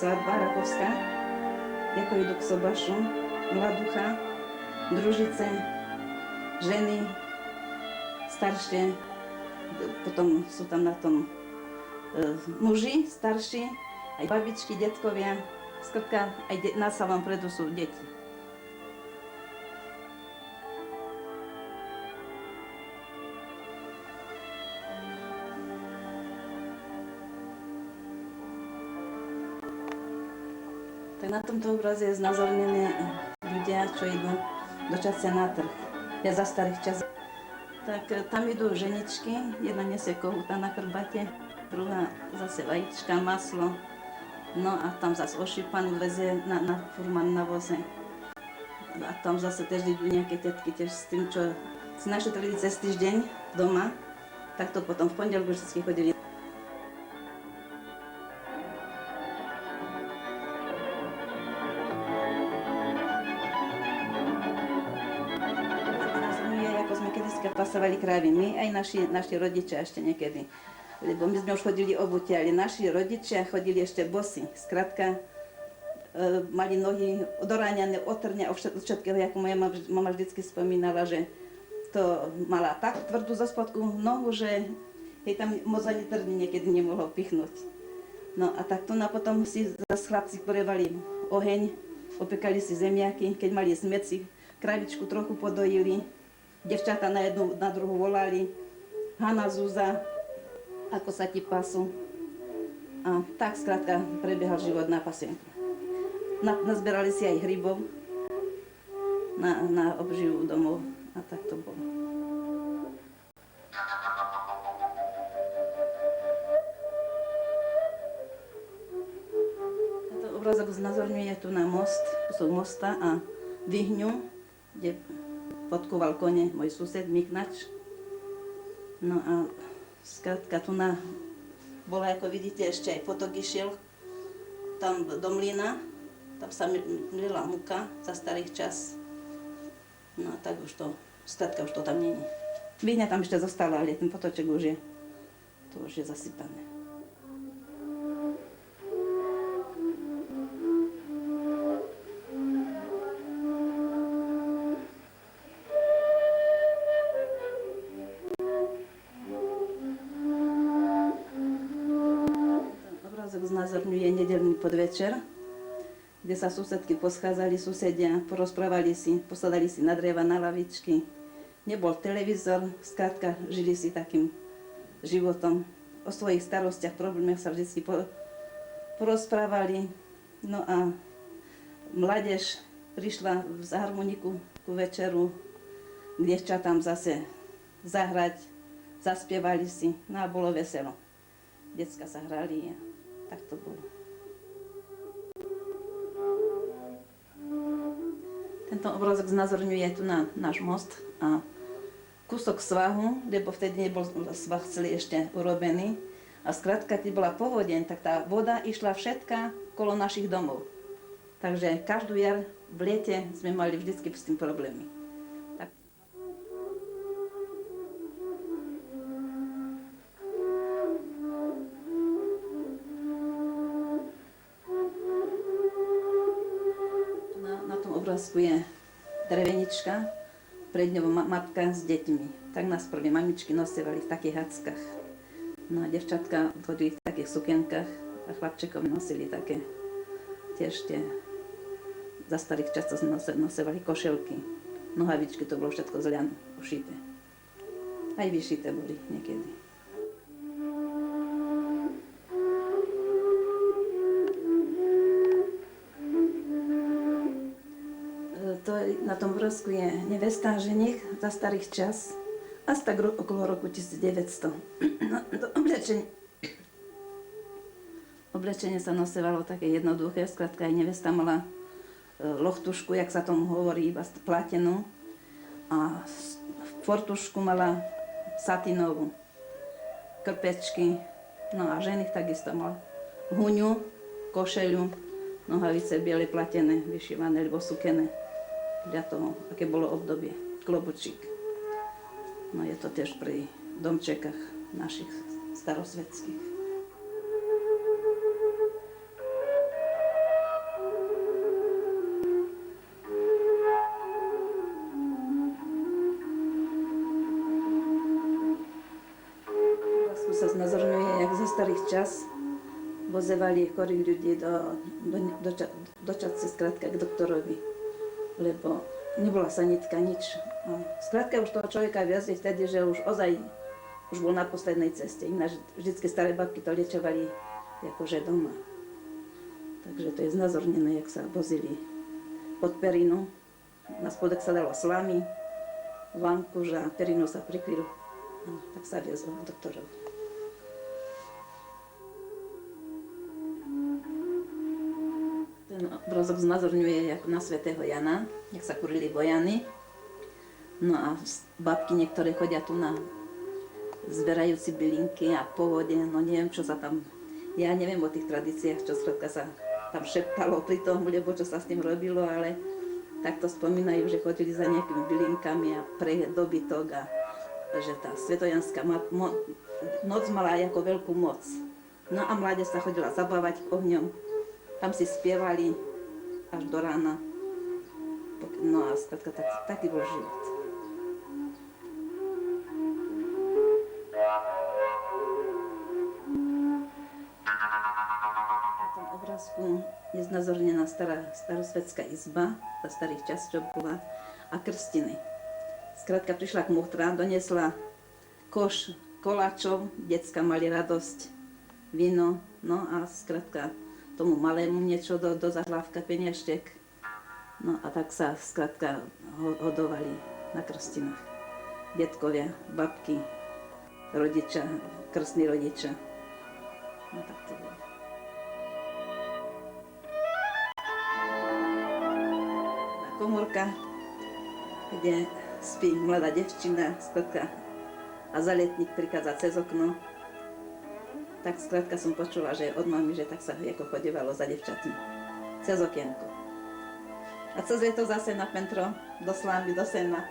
svadba rakovská, ako idú k sobašu, mladucha, družice, ženy, staršie, potom sú tam na tom muži, starší, aj babičky, detkovia, skrátka aj na salom predu sú deti. Tak na tomto obraze je znázornené ľudia, čo idú do časia na trh. Ja za starých čas. Tak tam idú ženičky, jedna nesie kohúta na chrbate, druhá zase vajíčka, maslo. No a tam zase ošípanú vezie na furman na voze. A tam zase tiež idú nejaké tetky tiež s tým, čo si našetrili cez týždeň doma. Tak to potom v pondelku vždy chodili. Pasovali krávy my, aj naši rodičia ešte niekedy. Lebo my sme už chodili obuti, ale naši rodičia chodili ešte bosy. Skrátka, mali nohy doráňané, otrňa od všetkého, ako moja mama vždycky spomínala, že to mala tak tvrdú zo spodku nohu, že jej tam moc ani trny niekedy nemohlo pichnúť. No a tak tu potom si zase chlapci porevali oheň, opekali si zemiaky, keď mali smeci, kravičku trochu podojili. Devčatá na jednu, na druhú volali, Hana, Zúza, ako sa ti pasú. A tak skrátka prebiehal život na pasienku. Nazberali si aj hrybov na obživu domov a tak to bolo. Tento obrázok znázorňuje tu na most, kusok mosta a Vyhňu, kde podkúval kone môj sused Michnač. No a skrátka tu bola, ako vidíte, ešte aj potok išiel tam do mlyna, tam sa mlila múka za starých čas. No a tak už to, skrátka už to tam není. Vyhňa tam ešte zostala, ale ten potoček už je zasypané. Znázorňuje nedeľný podvečer, kde sa susedky poschádzali, susedia, porozprávali si, posadali si na dreva, na lavičky. Nebol televízor, skrátka žili si takým životom. O svojich starostiach, problémoch sa vždy porozprávali. No a mládež prišla z harmoniku ku večeru, dievčatám zase zahrať, zaspievali si, no a bolo veselo. Decka sa hrali a tak to bolo. Tento obrázok znázorňuje tu na náš most a kúsok svahu, lebo vtedy nebol svah celý ešte urobený. A skrátka, keď bola povodeň, tak tá voda išla všetka kolo našich domov. Takže každú jar v lete sme mali vždycky s tým problémy. Obrázku je drevenička, pred ňou matka s deťmi. Tak nás prvé mamičky nosevali v takých hackách. No a devčatka chodili v takých sukienkach a chlapčekovi nosili také tiež tie za starých časov nosevali košelky. Nohavičky, to bolo všetko z ľanu ušité. Aj vyšité boli niekedy. Na tom obrázku je nevesta a ženich za starých čas, asi tak okolo roku 1900. No, oblečenie sa nosevalo také jednoduché, skrátka aj nevesta mala lochtušku, jak sa tomu hovorí, iba platenú, a fortušku mala satinovú, krpečky, no a ženich takisto mal huňu, košeľu, nohavice biele platené, vyšívané alebo sukené. Dla toho, aké bolo obdobie, klobučík. No je to tiež pri domčekách našich starosvedských. čas vozevali chorých ľudí do časce, skrátka k doktorovi, lebo nebola sanitka, nič. A skrátka už toho človeka viazli vtedy, že už ozaj už bol na poslednej ceste. Ináč vždycky staré babky to liečovali akože doma. Takže to je znázornené, jak sa vozili pod perinu. Na spodek sa dalo slamy, vankuž a perinu sa prikryl. No, tak sa viezlo k doktorovi. Ten obrázok znázorňuje jak na svätého Jana, jak sa kurili vojany. No a babky niektoré chodia tu na zberajúci bylinky a po vode, no neviem, čo sa tam, ja neviem o tých tradíciách, čo skrátka sa tam šeptalo pri tom, lebo čo sa s tým robilo, ale takto spomínajú, že chodili za nejakými bylinkami a pre dobytok a že tá svetojanská noc mala ako veľkú moc. No a mládež sa chodila zabávať ohňom, tam si spievali až do rána. No a skrátka taký bol život. Na tom obrázku je znázornená starosvetská izba, za starých čas, čo bola, a krstiny. Skrátka prišla kmotra, doniesla koš koláčov, decka mali radosť, víno, no a skrátka tomu malému niečo do zahlávka, peniažtek. No a tak sa skrátka hodovali na krstinách. Detkovia, babky, rodičia, krstní rodičia. No tak to bolo. Komórka, kde spí mladá devčina, skrátka, a zaletník prichádza cez okno. Tak skrátka som počula, že od mami, že tak sa ako chodívalo za devčatmi. Cez okienko. A cez je to zase na pentro, do slámy, do sena.